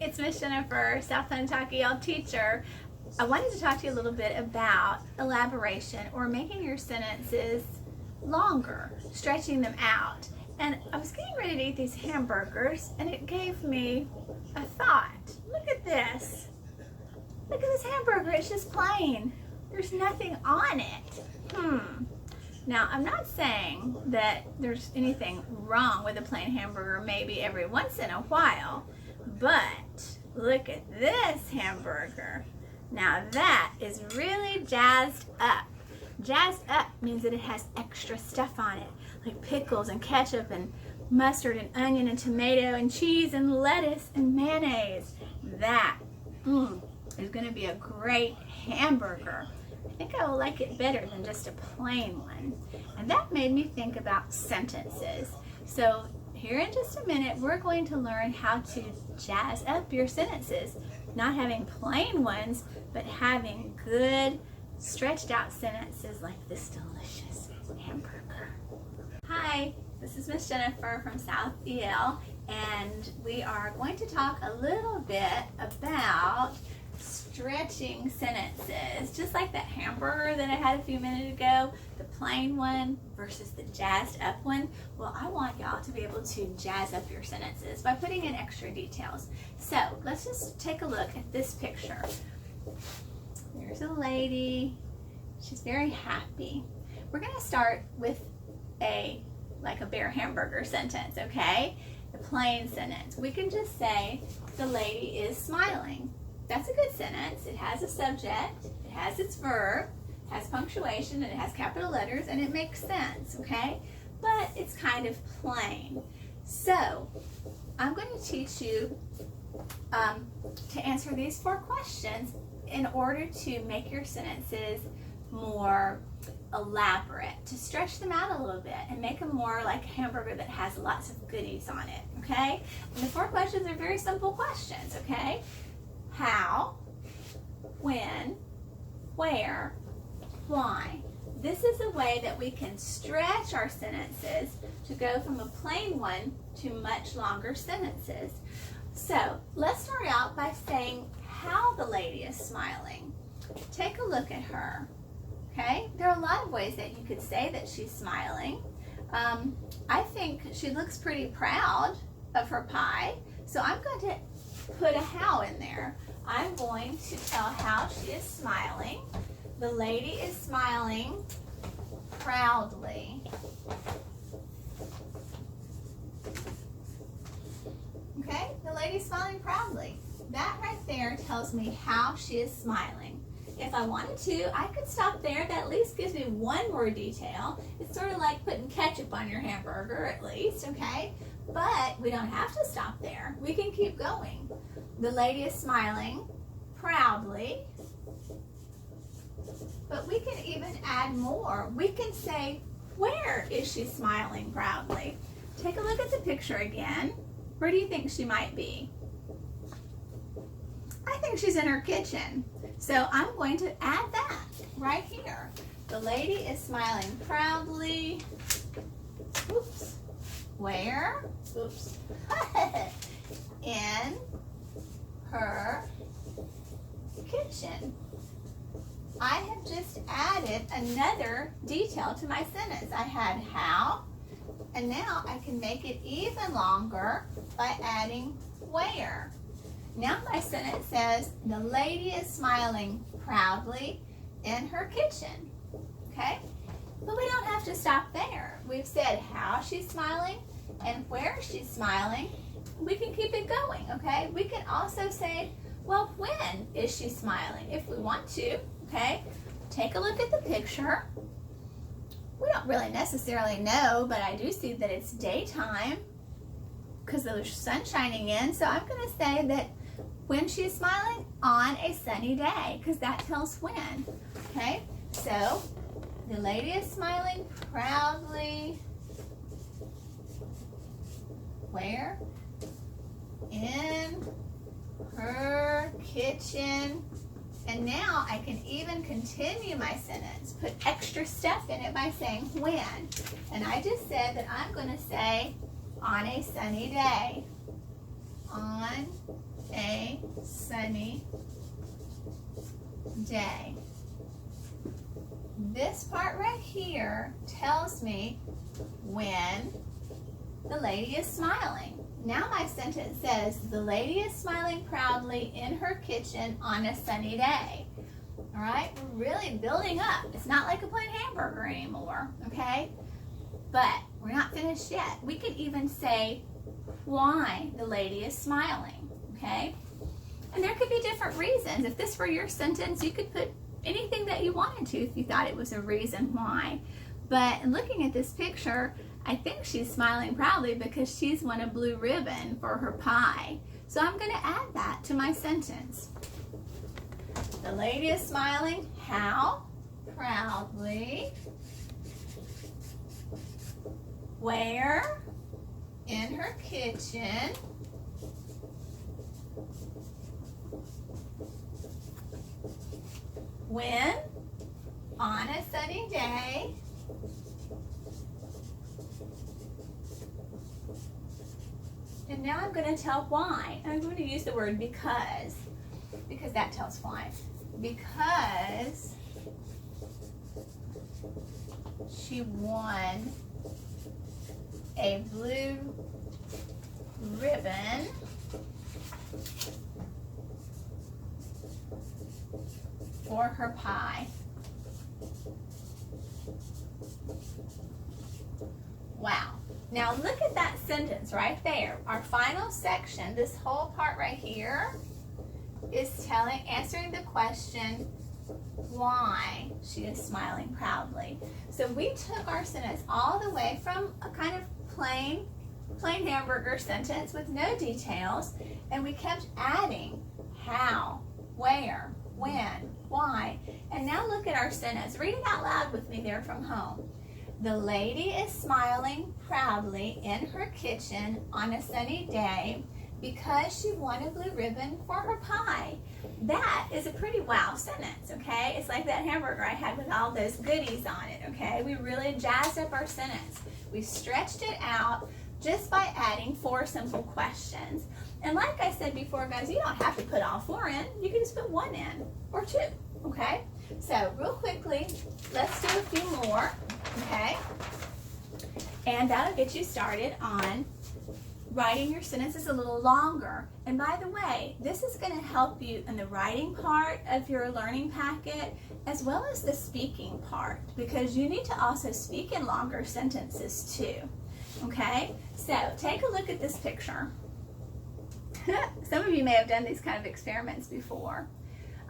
it's Miss Jennifer, South Pennsylvania teacher. I wanted to talk to you a little bit about elaboration, or making your sentences longer, stretching them out. And I was getting ready to eat these hamburgers, and it gave me a thought. Look at this. Look at this hamburger. It's just plain. There's nothing on it. Now, I'm not saying that there's anything wrong with a plain hamburger, maybe every once in a while, but look at this hamburger. Now that is really jazzed up. Jazzed up means that it has extra stuff on it, like pickles and ketchup and mustard and onion and tomato and cheese and lettuce and mayonnaise. That is going to be a great hamburger. I think I will like it better than just a plain one. And that made me think about sentences. So here in just a minute, we're going to learn how to jazz up your sentences. Not having plain ones, but having good, stretched out sentences like this delicious hamburger. Hi, this is Miss Jennifer from South EL, and we are going to talk a little bit about stretching sentences, just like that hamburger that I had a few minutes ago, the plain one versus the jazzed up one. Well, I want y'all to be able to jazz up your sentences by putting in extra details. So let's just take a look at this picture. There's a lady. She's very happy. We're going to start with a bare hamburger sentence, okay? The plain sentence. We can just say the lady is smiling. That's a good sentence. It has a subject, it has its verb, it has punctuation, and it has capital letters, and it makes sense, okay? But it's kind of plain. So I'm going to teach you to answer these 4 questions in order to make your sentences more elaborate, to stretch them out a little bit and make them more like a hamburger that has lots of goodies on it, okay? And the 4 questions are very simple questions, okay? How, when, where, why. This is a way that we can stretch our sentences to go from a plain one to much longer sentences. So let's start out by saying how the lady is smiling. Take a look at her. Okay, there are a lot of ways that you could say that she's smiling. I think she looks pretty proud of her pie, so I'm going to put a how in there. I'm going to tell how she is smiling. The lady is smiling proudly. Okay, the lady's smiling proudly. That right there tells me how she is smiling. If I wanted to, I could stop there. That at least gives me one more detail. It's sort of like putting ketchup on your hamburger, at least, okay? But we don't have to stop there. We can keep going. The lady is smiling proudly, but we can even add more. We can say, where is she smiling proudly? Take a look at the picture again. Where do you think she might be? I think she's in her kitchen. So I'm going to add that right here. The lady is smiling proudly. Oops. Where? Oops. In her kitchen. I have just added another detail to my sentence. I had how, and now I can make it even longer by adding where. Now my sentence says, the lady is smiling proudly in her kitchen, okay? But we don't have to stop there. We've said how she's smiling and where she's smiling. We can keep it going, okay? We can also say, well, when is she smiling if we want to, okay? Take a look at the picture. We don't really necessarily know, but I do see that it's daytime because there's sun shining in. So I'm going to say that when she's smiling on a sunny day, because that tells when, okay? So the lady is smiling proudly. Where? In her kitchen. And now I can even continue my sentence, put extra stuff in it by saying when. And I just said that I'm going to say on a sunny day. On a sunny day. This part right here tells me when the lady is smiling. Now my sentence says, the lady is smiling proudly in her kitchen on a sunny day. All right, we're really building up. It's not like a plain hamburger anymore, okay? But we're not finished yet. We could even say why the lady is smiling, okay? And there could be different reasons. If this were your sentence, you could put anything that you wanted to if you thought it was a reason why. But looking at this picture, I think she's smiling proudly because she's won a blue ribbon for her pie. So I'm going to add that to my sentence. The lady is smiling how? Proudly. Where? In her kitchen. When? On a sunny day. And now I'm going to tell why. I'm going to use the word because that tells why. Because she won a blue ribbon for her pie. Wow. Now look at that sentence right there. Our final section, this whole part right here, is answering the question why she is smiling proudly. So we took our sentence all the way from a kind of plain hamburger sentence with no details, and we kept adding how, where, when, why. And now look at our sentence. Read it out loud with me there from home. The lady is smiling proudly in her kitchen on a sunny day because she won a blue ribbon for her pie. That is a pretty wow sentence, okay? It's like that hamburger I had with all those goodies on it, okay? We really jazzed up our sentence. We stretched it out just by adding 4 simple questions. And like I said before, guys, you don't have to put all 4 in. You can just put 1 in or 2, okay? So real quickly, let's do a few more, okay? And that'll get you started on writing your sentences a little longer. And by the way, this is going to help you in the writing part of your learning packet as well as the speaking part, because you need to also speak in longer sentences too. Okay, so take a look at this picture. Some of you may have done these kind of experiments before.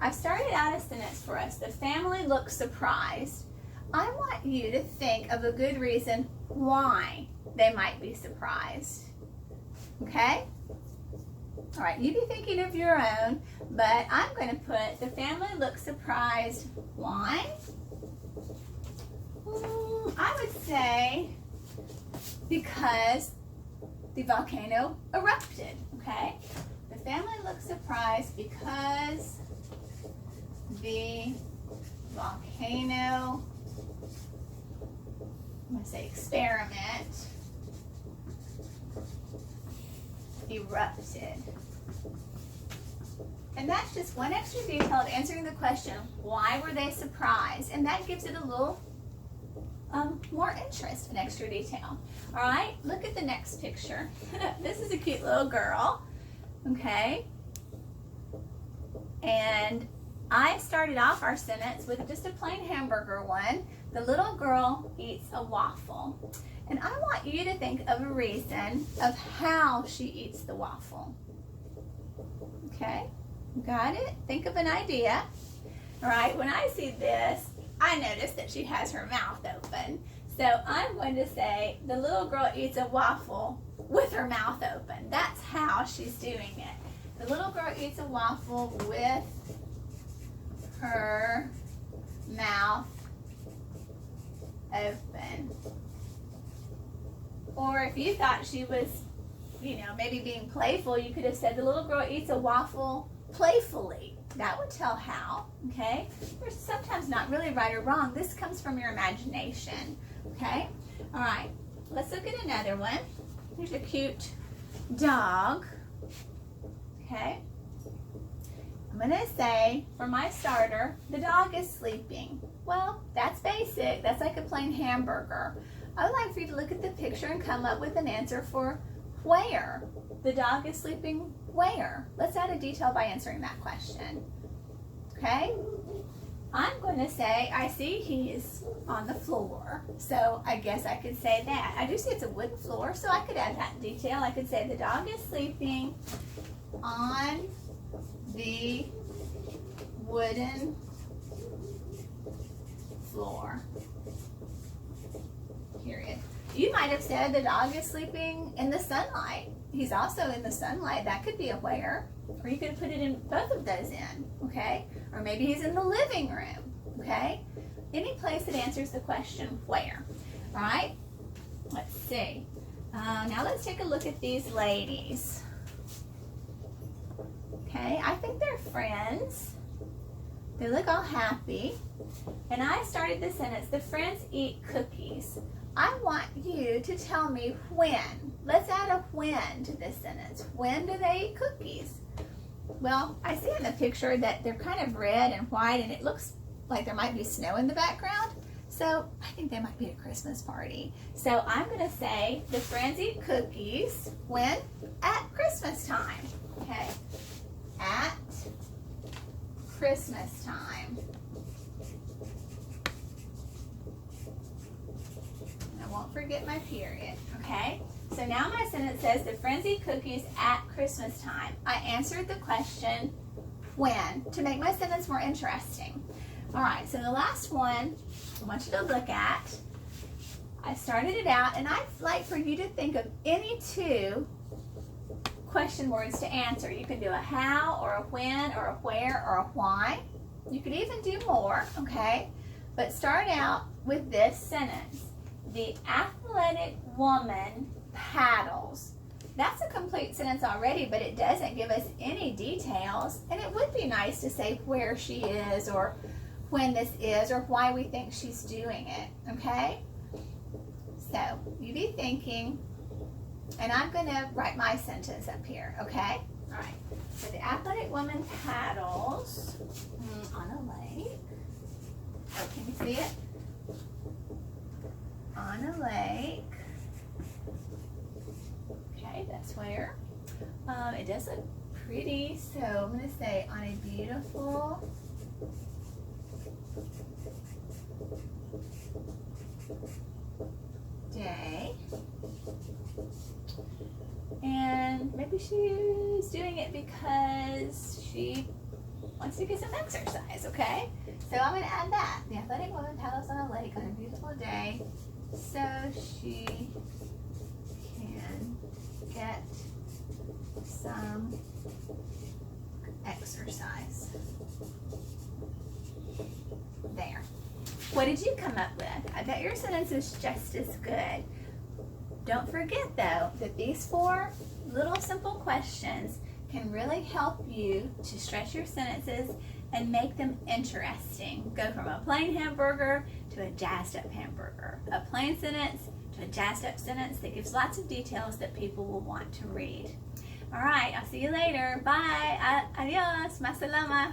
I've started out a sentence for us. The family looks surprised. I want you to think of a good reason why they might be surprised. Okay? All right, you be thinking of your own, but I'm going to put the family looks surprised. Why? I would say because the volcano erupted. Okay? The family looks surprised because the volcano, I'm going to say experiment, erupted. And that's just one extra detail of answering the question, why were they surprised? And that gives it a little more interest and extra detail. All right, look at the next picture. This is a cute little girl, okay? And I started off our sentence with just a plain hamburger one. The little girl eats a waffle. And I want you to think of a reason of how she eats the waffle. Okay, got it? Think of an idea. All right, when I see this, I notice that she has her mouth open. So I'm going to say the little girl eats a waffle with her mouth open. That's how she's doing it. The little girl eats a waffle with her mouth open. Or if you thought she was, maybe being playful, you could have said the little girl eats a waffle playfully. That would tell how, okay? There's sometimes not really right or wrong. This comes from your imagination, okay? All right, let's look at another one. Here's a cute dog, okay? going to say, for my starter, the dog is sleeping. Well, that's basic. That's like a plain hamburger. I would like for you to look at the picture and come up with an answer for where. The dog is sleeping where? Let's add a detail by answering that question. Okay? I'm going to say, I see he's on the floor. So I guess I could say that. I do see it's a wooden floor, so I could add that detail. I could say the dog is sleeping on the wooden floor. Period. You might have said the dog is sleeping in the sunlight. He's also in the sunlight. That could be a where. Or you could put it in both of those in, okay? Or maybe he's in the living room, okay? Any place that answers the question where, all right? Let's see. Now let's take a look at these ladies. Okay, I think they're friends. They look all happy. And I started the sentence, the friends eat cookies. I want you to tell me when. Let's add a when to this sentence. When do they eat cookies? Well, I see in the picture that they're kind of red and white, and it looks like there might be snow in the background. So I think they might be at a Christmas party. So I'm going to say the friends eat cookies when? At Christmas time. Okay? At Christmas time. I won't forget my period, okay? So now my sentence says the friends eat cookies at Christmas time. I answered the question when to make my sentence more interesting. All right, so the last one I want you to look at. I started it out, and I'd like for you to think of any two question words to answer. You can do a how or a when or a where or a why. You could even do more, okay? But start out with this sentence. The athletic woman paddles. That's a complete sentence already, but it doesn't give us any details, and it would be nice to say where she is or when this is or why we think she's doing it, okay? So you be thinking, and I'm going to write my sentence up here, okay? All right. So the athletic woman paddles on a lake. Oh, can you see it? On a lake. Okay, that's where. It does look pretty, so I'm going to say on a beautiful day. And maybe she's doing it because she wants to get some exercise, okay? So I'm going to add that. The athletic woman paddles on a lake on a beautiful day so she can get some exercise. There. What did you come up with? I bet your sentence is just as good. Don't forget, though, that these 4 little simple questions can really help you to stretch your sentences and make them interesting. Go from a plain hamburger to a jazzed up hamburger. A plain sentence to a jazzed up sentence that gives lots of details that people will want to read. All right, I'll see you later. Bye. Adios. Masalama.